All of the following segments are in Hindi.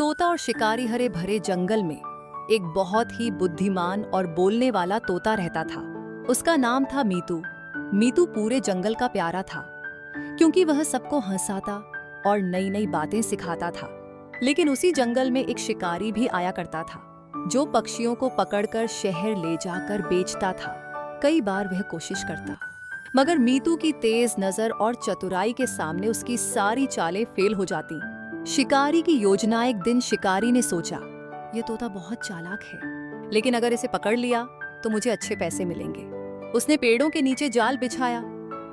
तोता और शिकारी हरे भरे जंगल में एक बहुत ही बुद्धिमान और बोलने वाला तोता रहता था। उसका नाम था मीतू। मीतू पूरे जंगल का प्यारा था क्योंकि वह सबको हंसाता और नई नई बातें सिखाता था। लेकिन उसी जंगल में एक शिकारी भी आया करता था जो पक्षियों को पकड़कर शहर ले जाकर बेचता था। कई बार वह कोशिश करता, मगर मीतू की तेज नजर और चतुराई के सामने उसकी सारी चालें फेल हो जाती। शिकारी की योजना एक दिन शिकारी ने सोचा, ये तोता बहुत चालाक है, लेकिन अगर इसे पकड़ लिया तो मुझे अच्छे पैसे मिलेंगे। उसने पेड़ों के नीचे जाल बिछाया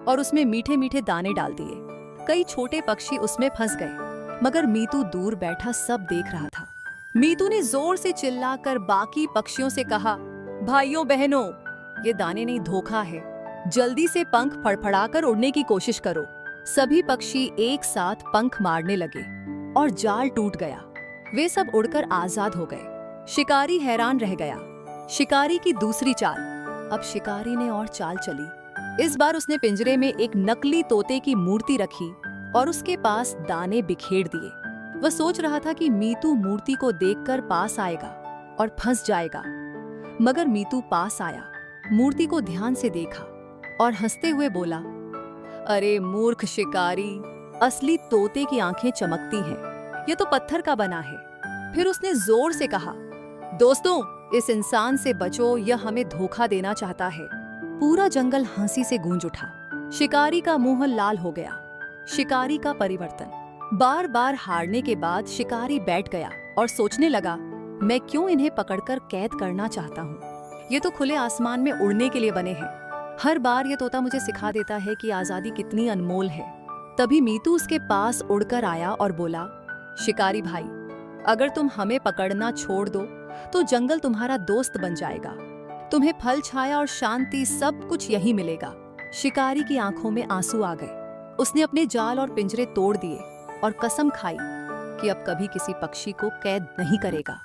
और उसमें मीठे मीठे दाने डाल दिए। कई छोटे पक्षी उसमें फंस गए, मगर मीतू दूर बैठा सब देख रहा था। मीतू ने जोर से चिल्लाकर बाकी पक्षियों से कहा, भाइयों बहनों, ये दाने नहीं, धोखा है। जल्दी से पंख फड़फड़ाकर उड़ने की कोशिश करो। सभी पक्षी एक साथ पंख मारने लगे और जाल टूट गया। वे सब उड़कर आजाद हो गए। शिकारी हैरान रह गया। शिकारी की दूसरी चाल। अब शिकारी ने और चाल चली। इस बार उसने पिंजरे में एक नकली तोते की मूर्ति रखी और उसके पास दाने बिखेर दिए। वह सोच रहा था कि मीतू मूर्ति को देखकर पास आएगा और फंस जाएगा, मगर मीतू पास आया, मूर्ति को ध्यान से देखा और हंसते हुए बोला, अरे मूर्ख शिकारी, असली तोते की आंखें चमकती हैं, ये तो पत्थर का बना है। फिर उसने जोर से कहा, दोस्तों, इस इंसान से बचो, यह हमें धोखा देना चाहता है। पूरा जंगल हंसी से गूंज उठा। शिकारी का मुंह लाल हो गया। शिकारी का परिवर्तन। बार बार हारने के बाद शिकारी बैठ गया और सोचने लगा, मैं क्यों इन्हें पकड़कर कैद करना चाहता हूँ। ये तो खुले आसमान में उड़ने के लिए बने हैं। हर बार ये तोता मुझे सिखा देता है कि आजादी कितनी अनमोल है। तभी मीतू उसके पास उड़कर आया और बोला, शिकारी भाई, अगर तुम हमें पकड़ना छोड़ दो तो जंगल तुम्हारा दोस्त बन जाएगा। तुम्हें फल, छाया और शांति सब कुछ यही मिलेगा। शिकारी की आंखों में आंसू आ गए। उसने अपने जाल और पिंजरे तोड़ दिए और कसम खाई कि अब कभी किसी पक्षी को कैद नहीं करेगा।